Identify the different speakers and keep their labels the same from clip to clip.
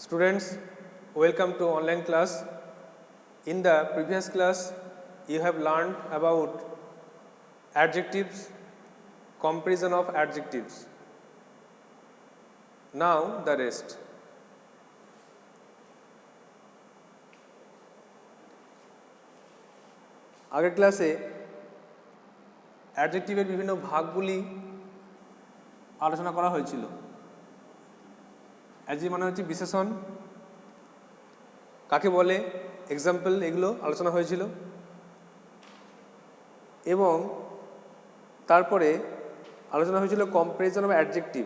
Speaker 1: Students, welcome to online class. In the previous class, you have learned about adjectives, comparison of adjectives. Now the rest. আগের ক্লাসে অ্যাডজেক্টিভের বিভিন্ন ভাগগুলি আলোচনা করা হয়েছিল। Adjective মানে হচ্ছে বিশেষণ, কাকে বলে, এক্সাম্পল, এগুলো আলোচনা হয়েছিল। এবং তারপরে আলোচনা হয়েছিল কম্পারিজন অফ অ্যাডজেক্টিভ।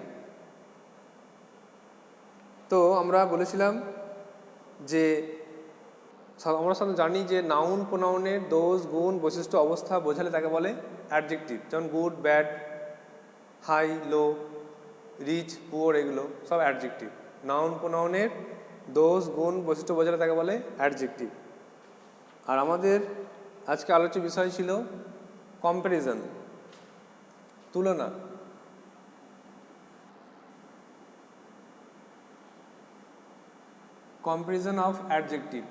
Speaker 1: তো আমরা বলেছিলাম যে আমরা সাথে জানি যে নাউন প্রোনাউনের দোষ, গুণ, বৈশিষ্ট্য, অবস্থা বোঝালে তাকে বলে অ্যাডজেক্টিভ। যেমন গুড, ব্যাড, হাই, লো, রিচ, পুয়ার, এগুলো সব অ্যাডজেক্টিভ। নাউন প্রোনাউনের দোষ, গুণ, বৈশিষ্ট্য বোঝালে তাকে বলে অ্যাডজেক্টিভ। আর আমাদের আজকে আলোচ্য বিষয় ছিল কম্প্যারিজন, তুলনা। কম্প্যারিজন অফ অ্যাডজেক্টিভ,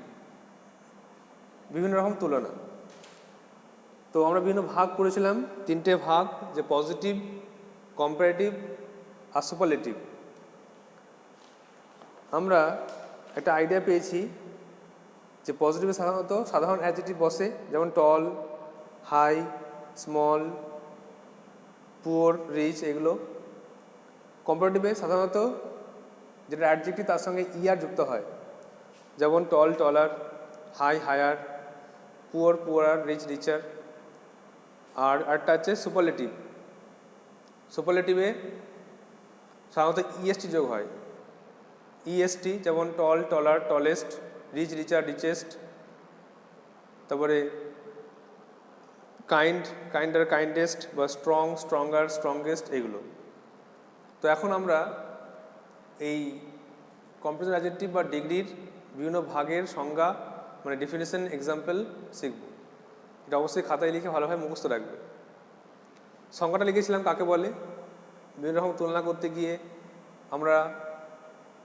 Speaker 1: বিভিন্ন রকম তুলনা। তো আমরা বিভিন্ন ভাগ করেছিলাম, তিনটে ভাগ, যে পজিটিভ, কম্পারেটিভ আর সুপারলেটিভ। আমরা একটা আইডিয়া পেয়েছি যে পজিটিভে সাধারণত সাধারণ অ্যাডজেক্টিভ বসে, যেমন টল, হাই, স্মল, পুয়ার, রিচ, এগুলো। কম্পারেটিভে সাধারণত যেটা অ্যাডজেক্টিভ তার সঙ্গে ইয়ার যুক্ত হয়, যেমন tall, taller, high, higher, poor, poor, rich, richer. আর একটা হচ্ছে সুপারলেটিভ। সুপারলেটিভে সাধারণত ইএসটি যোগ হয়। ইএসটি যেমন টল, টলার, টলেস্ট, রিচ, রিচার, রিচেস্ট। তারপরে কাইন্ড, কাইন্ডার, কাইন্ডেস্ট, বা স্ট্রং, স্ট্রঙ্গার, স্ট্রংগেস্ট, এগুলো। তো এখন আমরা এই কম্পারিজন অ্যাডজেক্টিভ বা ডিগ্রির বিভিন্ন ভাগের সংজ্ঞা, মানে ডেফিনেশন, এক্সাম্পল শিখব। এটা অবশ্যই খাতায় লিখে ভালোভাবে মুখস্থ রাখবে। সংজ্ঞাটা লিখেছিলাম কাকে বলে। বিভিন্ন রকম তুলনা করতে গিয়ে আমরা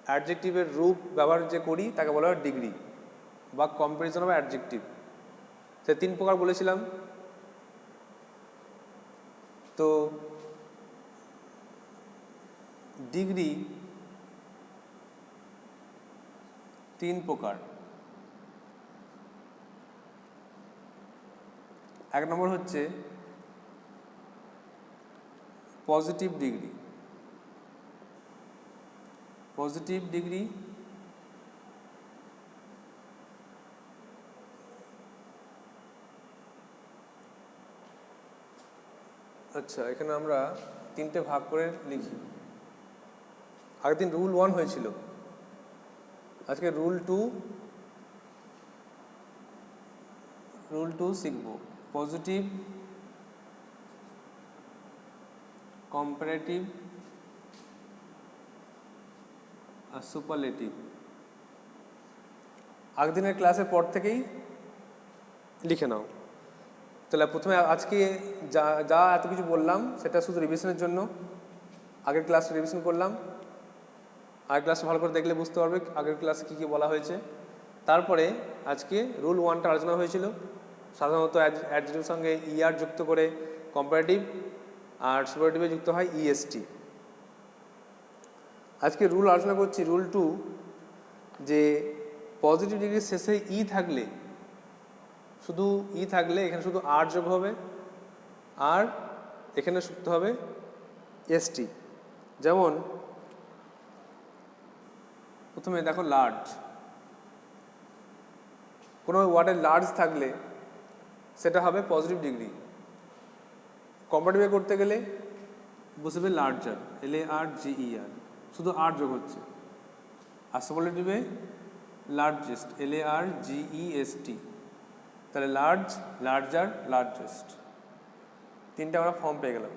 Speaker 1: অ্যাডজেক্টিভের রূপ ব্যবহার যে করি তাকে বলা হয় ডিগ্রি বা কম্পারিজন অফ অ্যাডজেক্টিভ। সে তিন প্রকার বলেছিলাম। তো ডিগ্রি তিন প্রকার। এক নম্বর হচ্ছে পজিটিভ ডিগ্রি। পজিটিভ ডিগ্রি আচ্ছা, এখানে আমরা তিনটে ভাগ করে লিখি। আগের দিন রুল 1 হয়েছিল, আজকে রুল 2 শিখব। পজিটিভ, কম্পারেটিভ আর সুপারলেটিভ। আগের দিনের ক্লাসের পর থেকেই লিখে নাও। তাহলে প্রথমে আজকে যা যা এত কিছু বললাম সেটা শুধু রিভিশনের জন্য। আগের ক্লাসে রিভিশন করলাম, আগের ক্লাসে ভালো করে দেখলে বুঝতে পারবে আগের ক্লাসে কী কী বলা হয়েছে। তারপরে আজকে রুল 1টা আলোচনা হয়েছিল। সাধারণত অ্যাডজেক্টিভের সঙ্গে ইআর যুক্ত করে কম্পারেটিভ, আর সুপারলেটিভে যুক্ত হয় ইএসটি। আজকে রুল আলোচনা করছি রুল 2, যে পজিটিভ ডিগ্রির শেষে ই থাকলে, শুধু ই থাকলে এখানে শুধু আর যোগ হবে, আর এখানে যুক্ত হবে এসটি। যেমন প্রথমে দেখো লার্জ, কোনো ওয়ার্ডের লার্জ থাকলে সেটা হবে পজিটিভ ডিগ্রি। কম্পারেটিভে করতে গেলে বসবে লার্জার, LARGER, শুধু আর যোগ হচ্ছে। আর সুপারলেটিভে লার্জেস্ট, LARGEST। তাহলে লার্জ, লার্জার, লার্জেস্ট, তিনটা আমরা ফর্ম পেয়ে গেলাম।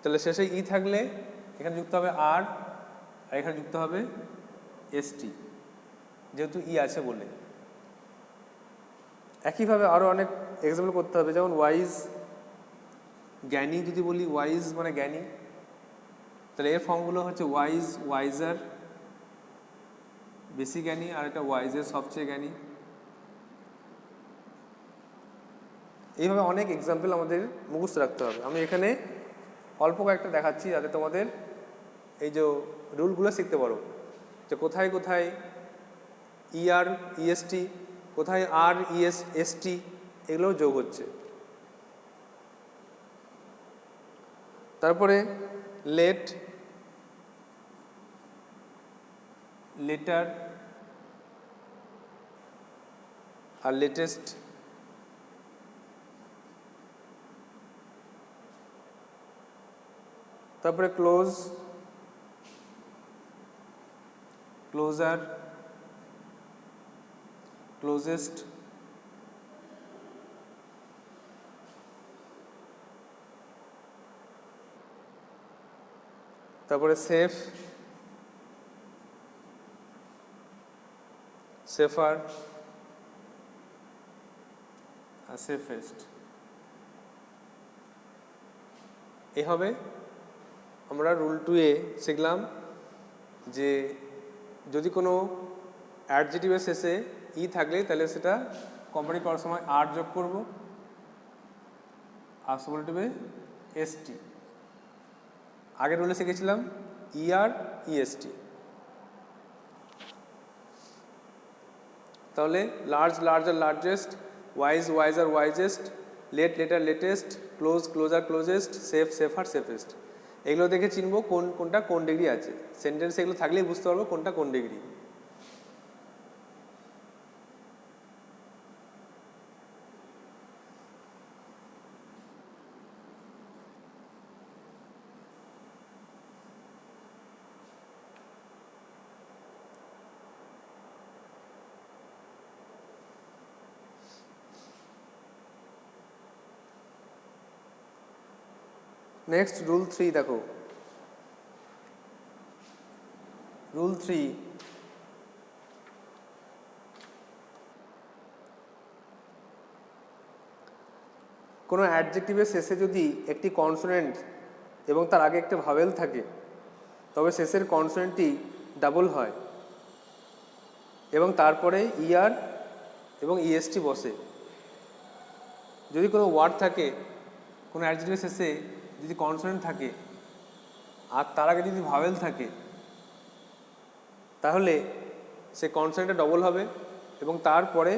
Speaker 1: তাহলে শেষে ই থাকলে এখানে যুক্ত হবে আর এখানে যুক্ত হবে এসটি, যেহেতু ই আছে বলে। একইভাবে আরও অনেক এক্সাম্পল করতে হবে, যেমন ওয়াইজ, জ্ঞানী। যদি বলি ওয়াইজ মানে জ্ঞানী, তাহলে এর ফর্মগুলো হচ্ছে ওয়াইজ, ওয়াইজার, বেশি জ্ঞানী, আর একটা ওয়াইজের সবচেয়ে জ্ঞানী। এইভাবে অনেক এক্সাম্পল আমাদের মুখস্থ রাখতে হবে। আমি এখানে অল্প কয়েকটা দেখাচ্ছি যাতে তোমাদের এই যে রুলগুলো শিখতে পারো, যে কোথায় কোথায় ইআর ইএসটি, কোথায় আর ইএস এসটি এগুলো যোগ হচ্ছে। তারপরে লেট, লেটার আর লেটেস্ট। তারপরে ক্লোজ, ক্লোজার, ক্লোজেস্ট। তারপরে সেফ, সেফার আর সেফেস্ট। এভাবে আমরা রুল 2-এ শিখলাম যে যদি কোনো অ্যাডজেটিভের শেষে ই থাকলে তাহলে সেটা কোম্পানি করার সময় আর যোগ করব, আর সুপারলেটিভে এসটি। আগের রুলে শিখেছিলাম ইআর ইএসটি। তাহলে large, larger, largest, wise, wiser, wisest, late, later, latest, close, closer, closest, safe, safer, safest. এগুলো দেখে চিনবো কোনটা কোন ডিগ্রি আছে। সেন্টেন্স এগুলো থাকলেই বুঝতে পারবো কোনটা কোন ডিগ্রি। নেক্সট রুল 3 দেখো। রুল 3, কোনো অ্যাডজেক্টিভের শেষে যদি একটি কনসোনেন্ট এবং তার আগে একটা ভাওয়েল থাকে তবে শেষের কনসোনেন্টটি ডাবল হয় এবং তারপরে ইআর এবং ইএসটি বসে। যদি কোনো ওয়ার্ড থাকে, কোনো অ্যাডজেক্টিভের শেষে যদি কনসোনেন্ট থাকে আর তার আগে যদি ভাওয়েল থাকে তাহলে সে কনসোনেন্টটা ডবল হবে এবং তারপরে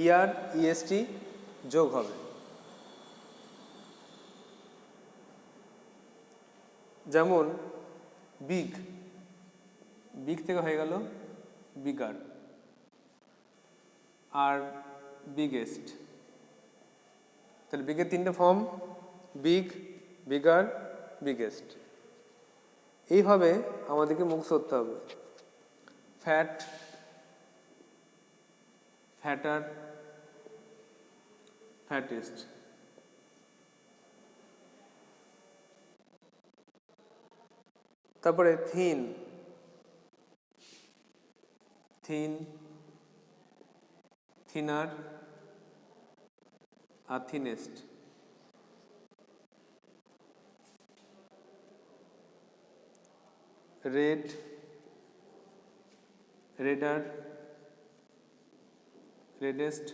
Speaker 1: ইআর ইএসটি যোগ হবে। যেমন বিগ, বিগ থেকে হয়ে গেল বিগার, আর বিগেস্ট। তাহলে বিগের 3টে ফর্ম, বিগ, বিগার, বিগেস্ট। এইভাবে আমাদেরকে মুখস্থ করতে হবে। Fat, fatter, fattest. তারপরে থিন, থিন, থিনার আর thinnest. Red, redder, reddest.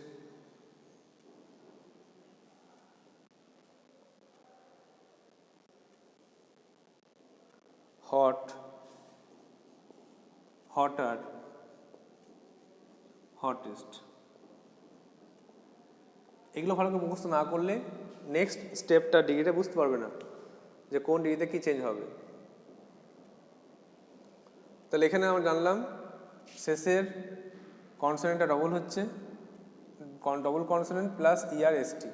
Speaker 1: Hot, hotter, hottest. এগুলো ভালো করে মুখস্থ না করলে নেক্সট স্টেপটা ডিগ্রিটা বুঝতে পারবে না যে কোন ডিগ্রিতে কী চেঞ্জ হবে। তাহলে এখানে আমরা জানলাম শেষের কনসোনেন্টটা ডবল হচ্ছে, double consonant plus E R S T.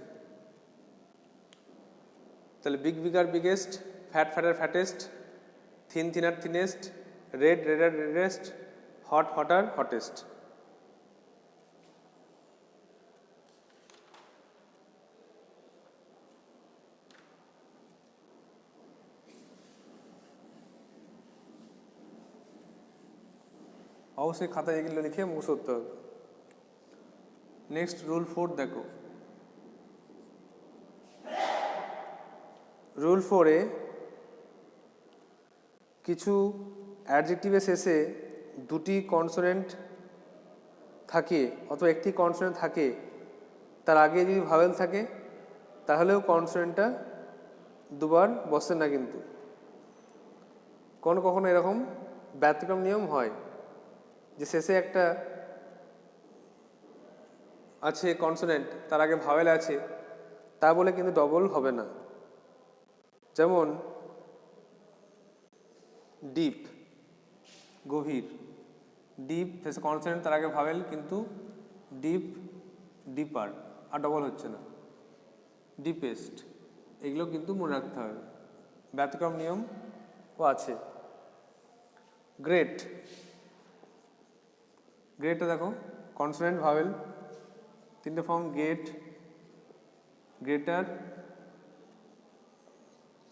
Speaker 1: তাহলে big, bigger, biggest, fat, fatter, fattest, thin, thinner, thinnest, red, redder, reddest, hot, hotter, hottest. অবশ্যই খাতায় এগুলো লিখে মুখস্থ করতে হবে। নেক্সট রুল 4 দেখো। রুল 4-এ কিছু অ্যাডজেক্টিভের শেষে দুটি কনসোনেন্ট থাকে অথবা একটি কনসোনেন্ট থাকে, তার আগে যদি ভাওয়েল থাকে তাহলেও কনসোনেন্টটা দুবার বসে না। কিন্তু কখনো এরকম ব্যতিক্রম নিয়ম হয় যে শেষে একটা আছে কনসোনেন্ট, তার আগে ভাওয়েল আছে, তা বলে কিন্তু ডবল হবে না। যেমন ডিপ, গভীর, ডিপ শেষে কনসোনেন্ট, তার আগে ভাওয়েল, কিন্তু ডিপ, ডিপার, আর ডবল হচ্ছে না। ডিপেস্ট, এগুলো কিন্তু মনে রাখতে হবে, ব্যতিক্রম নিয়মও আছে। গ্রেট, গ্রেটটা দেখো কনসোনেন্ট ভাওয়েল, তিনটে ফর্ম, গেট, গ্রেটার,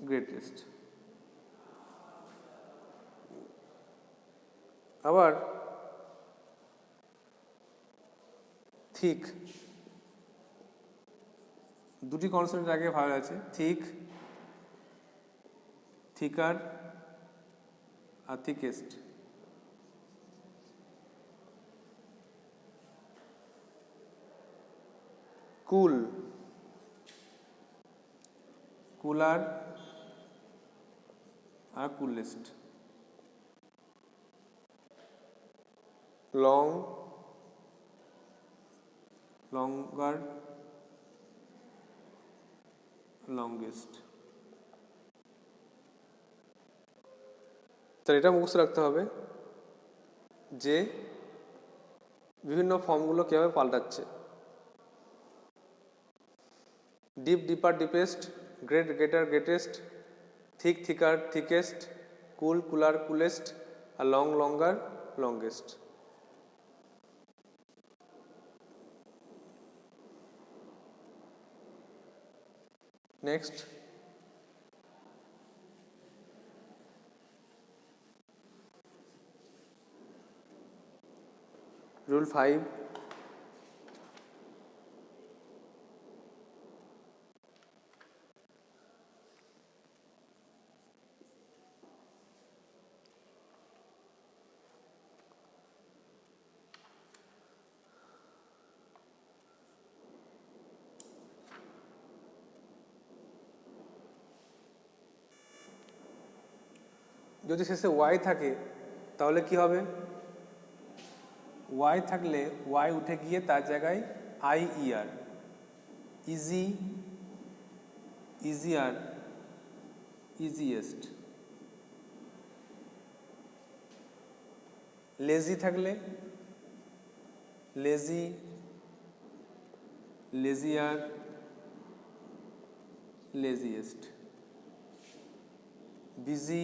Speaker 1: গ্রেটেস্ট। আবার থিক, দুটি কনসোনেন্ট আগে ভাওয়েল আছে, থিক, থিকার আর থিকেস্ট। কুল, কুলার আর কুলেস্ট। Long, longer, longest. তো এটা মুখস্থ রাখতে হবে যে বিভিন্ন ফর্মগুলো কীভাবে পাল্টাচ্ছে। Deep, deeper, deepest, great, greater, greatest, thick, thicker, thickest, cool, cooler, coolest, আর long, longer, longest. Next, rule 5, যদি শেষে ওয়াই থাকে তাহলে কি হবে? ওয়াই থাকলে ওয়াই উঠে গিয়ে তার জায়গায় I year, easy, easier, easiest. Lazy থাকলে লেজি, লেজিয়ার, লেজিয়েস্ট। বিজি,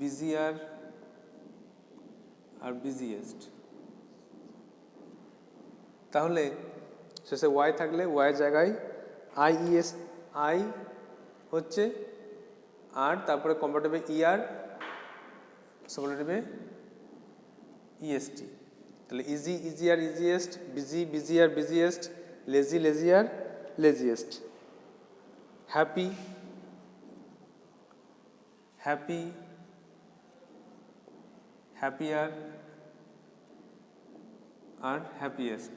Speaker 1: বিজিয়ার আর বিজিয়েস্ট। তাহলে শেষে ওয়াই থাকলে ওয়াই জায়গায় আইইএস, আই হচ্ছে, আর তারপরে কম্পারেটিভে ইআর, সুপারলেটিভে ইএসটি। তাহলে easy, easier, easiest, busy, busier, busiest, lazy, lazier, laziest. Happy, happy, happier আর হ্যাপিয়েস্ট।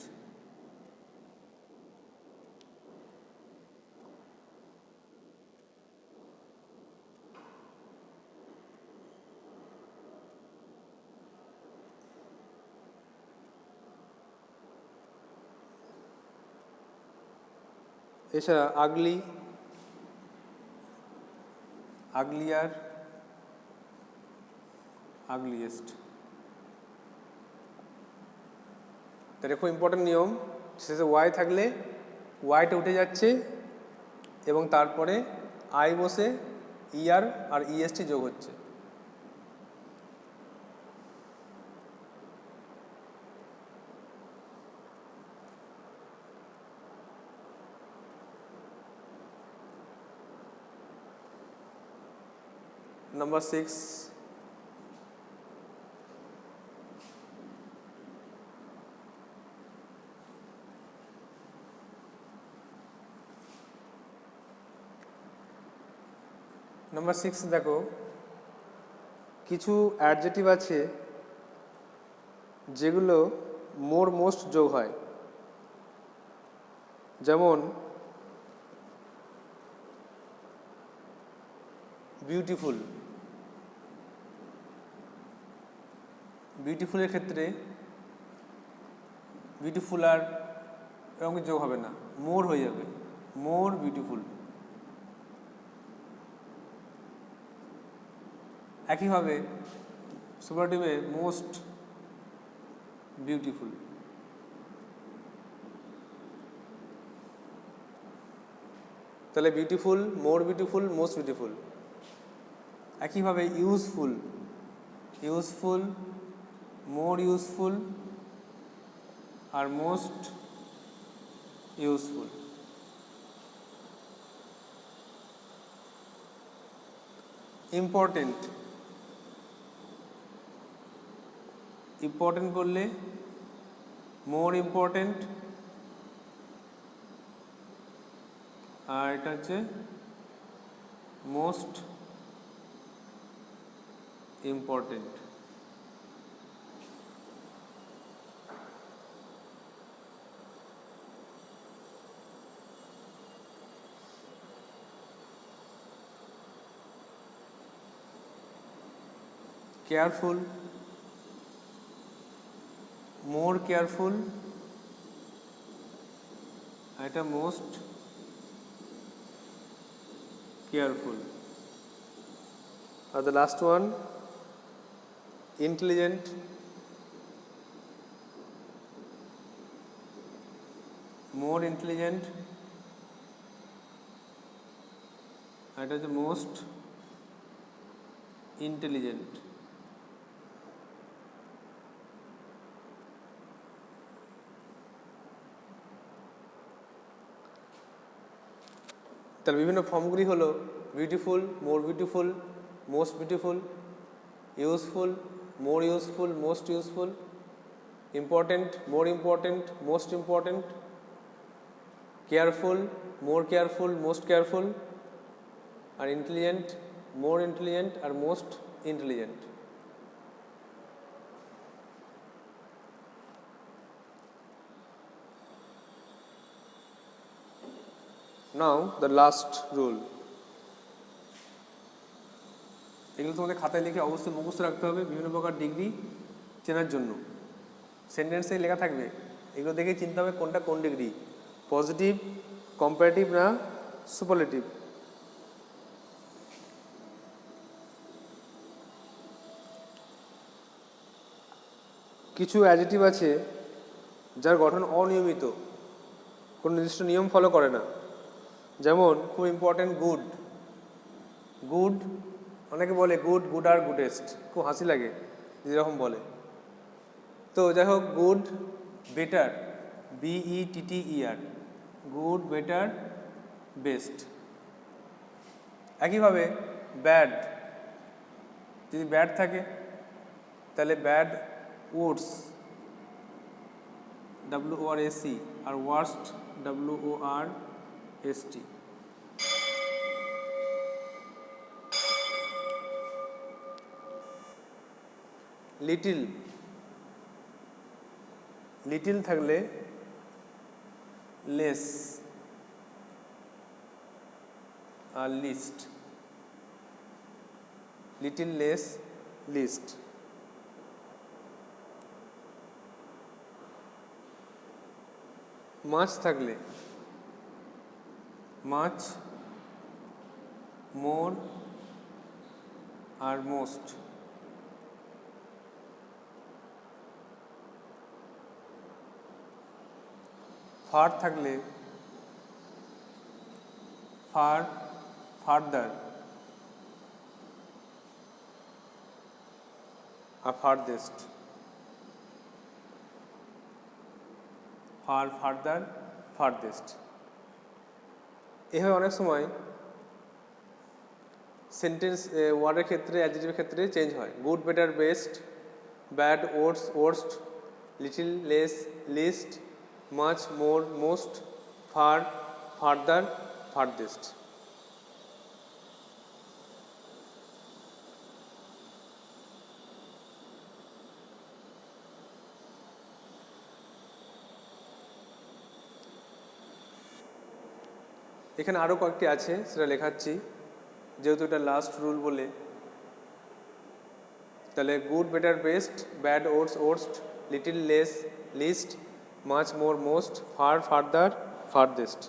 Speaker 1: এছাড়া আগলি, আগলিয়ার, আগলিয়েস্ট। তাহলে খুব ইম্পর্টেন্ট নিয়ম, শেষে ওয়াই থাকলে ওয়াইটা উঠে যাচ্ছে এবং তারপরে আই বসে ইআর আর ইএসটি যোগ হচ্ছে। Number 6, দেখো কিছু অ্যাডজেক্টিভ আছে যেগুলো মোর মোস্ট যোগ হয়, যেমন বিউটিফুল। বিউটিফুলের ক্ষেত্রে বিউটিফুল আর এরকম যোগ হবে না, মোর হয়ে যাবে, মোর বিউটিফুল। একইভাবে সুপারলেটিভে মোস্ট বিউটিফুল। তাহলে beautiful, more beautiful, most beautiful. একইভাবে ইউজফুল, ইউজফুল, মোর ইউজফুল আর মোস্ট ইউজফুল। ইম্পর্টেন্ট, ইম্পর্টেন্ট করলে মোর ইম্পর্টেন্ট, আর এটা হচ্ছে most important. Careful, more careful, এটা মোস্ট কেয়ারফুল। আর the last one intelligent, more intelligent, এটা হচ্ছে মোস্ট ইন্টেলিজেন্ট। তার বিভিন্ন ফর্মগুলি হলো beautiful, more beautiful, most beautiful, useful, more useful, most useful, important, more important, most important, careful, more careful, most careful, আর intelligent, more intelligent আর most intelligent. Now the last rule. এগুলো তোমাদের খাতায় লিখে অবশ্যই মুখস্থ রাখতে হবে বিভিন্ন প্রকার ডিগ্রি চেনার জন্য। সেন্টেন্সে লেখা থাকবে, এগুলো দেখে চিন্তা হবে কোনটা কোন ডিগ্রি, পজিটিভ, কম্পারেটিভ না সুপারলেটিভ। কিছু অ্যাডজেক্টিভ আছে যার গঠন অনিয়মিত, কোনো নির্দিষ্ট নিয়ম ফলো করে না। যেমন খুব ইম্পর্টেন্ট গুড, গুড অনেকে বলে গুড, গুড আর গুডেস্ট, খুব হাসি লাগে যেরকম বলে। তো যাই হোক, good, better, BETTER, good, better, best. একইভাবে ব্যাড, যদি ব্যাড থাকে তাহলে ব্যাড ওয়ার্ডস, WORST, আর ওয়ার্স্ট, WORST। লিটিল, লিটিল থাকলে লেস আর least, little, less, least. Much থাকলে মাছ, মোর আর মোস্ট। ফার থাকলে ফার, ফার্দার আর ফারদেস্ট। Far, farther, farthest. এভাবে অনেক সময় সেন্টেন্স ওয়ার্ডের ক্ষেত্রে, অ্যাডজেক্টিভের ক্ষেত্রে চেঞ্জ হয়। Good, better, best, bad, worst, worst, little, less, least, much, more, most, far, farther, farthest. এখানে আরও কয়েকটি আছে, সেটা লেখাচ্ছি যেহেতু এটা লাস্ট রুল বলে। তাহলে good, better, best, bad, worse, worst, little, less, least, much, more, most, far, farther, farthest.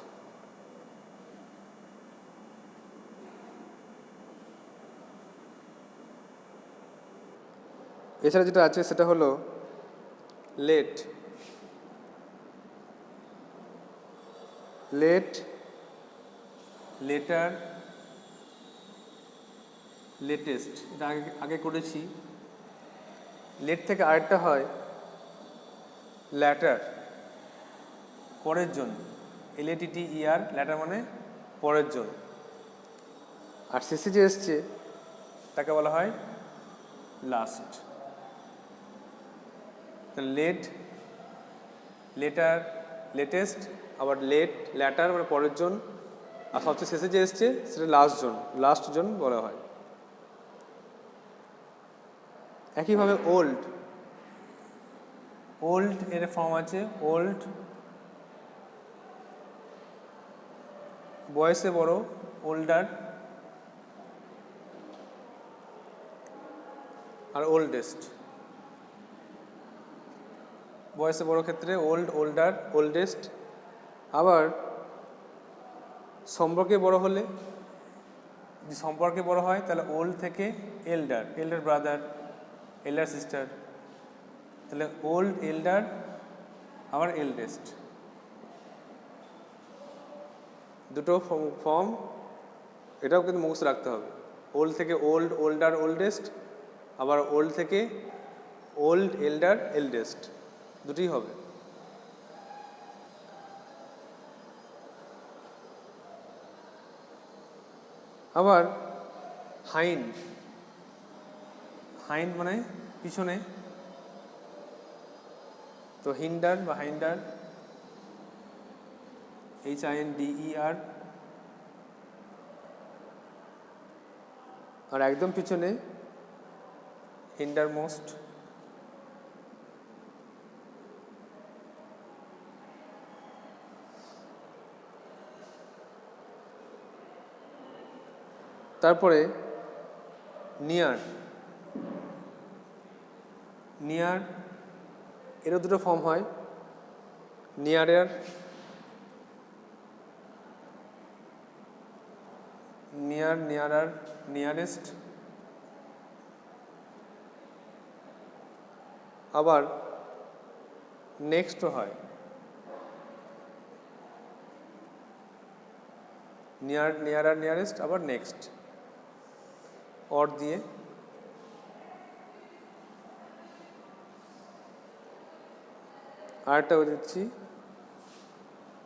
Speaker 1: এছাড়া যেটা আছে সেটা হলো লেট, লেট, লেটার, লেটেস্ট। এটা আগে করেছি। লেট থেকে আরেকটা হয় ল্যাটার, পরের জন্য, LATTER, ল্যাটার মানে পরের জন্য। আর শেষে যে এসছে তাকে বলা হয় লাস্ট। লেট, লেটার, লেটেস্ট, আবার লেট, ল্যাটার মানে পরের জন, আর সবচেয়ে শেষে যে এসছে সেটা লাস্ট জন বলা হয়। একইভাবে ওল্ড, ওল্ড এর ফর্ম আছে ওল্ড, বয়সে বড়, ওল্ডার, আর ওল্ডেস্ট। বয়সে বড় ক্ষেত্রে ওল্ড, ওল্ডার, ওল্ডেস্ট। আবার সম্পর্কে বড় হলে, যদি সম্পর্কে বড় হয় তাহলে ওল্ড থেকে এল্ডার, এল্ডার ব্রাদার, এল্ডার সিস্টার। তাহলে ওল্ড, এল্ডার, আবার এল্ডেস্ট, দুটো ফর্ম। এটাও কিন্তু মুখস্থ রাখতে হবে। ওল্ড থেকে ওল্ড, ওল্ডার, ওল্ডেস্ট, আবার ওল্ড থেকে ওল্ড, এল্ডার, এল্ডেস্ট, দুটোই হবে। আবার হাইন্ড, হাইন্ড মানে পিছনে, তো হিন্ডার বা হাইন্ডার, HINDER। আর একদম পিছনে হিন্ডার মোস্ট। তারপরে নিয়ার, নিয়ার এরও দুটো ফর্ম হয়, নিয়ারের, নিয়ার, নিয়ারার, নিয়ারেস্ট। আবার নেক্সটও হয়, নিয়ার, নিয়ারার, নিয়ারেস্ট, আবার নেক্সট অর দিয়ে। আরেকটা দিচ্ছি,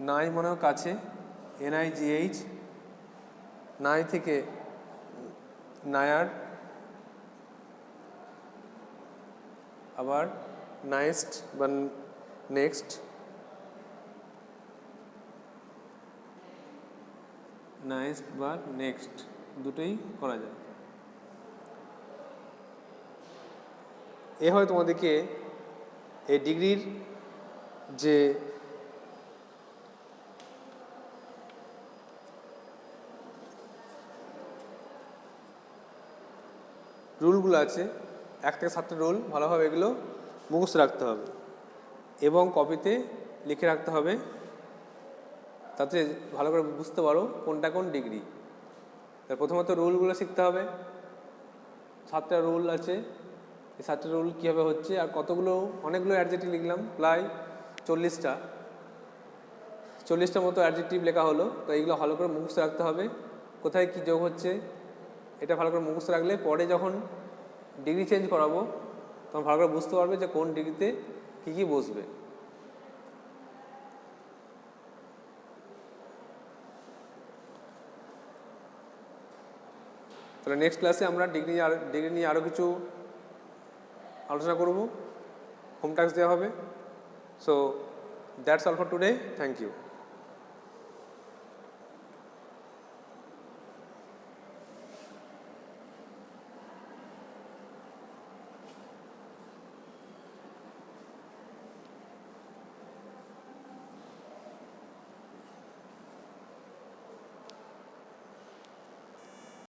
Speaker 1: নাই মনেও কাছে, NIGH, নাই থেকে নায়ার, আবার নাইস্ট বা নেক্সট, নাইস্ট বা নেক্সট, দুটোই করা যায়। এ হয় তোমাদেরকে এই ডিগ্রির যে রুলগুলো আছে, 1 থেকে 7টা রুল, ভালোভাবে এগুলো মুখস্থ রাখতে হবে এবং কপিতে লিখে রাখতে হবে, তাতে ভালো করে বুঝতে পারো কোনটা কোন ডিগ্রি। তার প্রথমত রুলগুলো শিখতে হবে। 7টা রুল আছে, এই 7টা রুল কীভাবে হচ্ছে, আর কতগুলো, অনেকগুলো অ্যাডজেক্টিভ লিখলাম, প্রায় 40টা মতো অ্যাডজেক্টিভ লেখা হলো। তো এইগুলো ভালো করে মুখস্থ রাখতে হবে, কোথায় কী যোগ হচ্ছে এটা ভালো করে মুখস্থ রাখলে পরে যখন ডিগ্রি চেঞ্জ করাবো তখন ভালো করে বুঝতে পারবে যে কোন ডিগ্রিতে কী কী বসবে। তাহলে নেক্সট ক্লাসে আমরা ডিগ্রি নিয়ে আরও কিছু আলোচনা করব, হোম টাস্ক দেওয়া হবে। So that's all for today, thank you.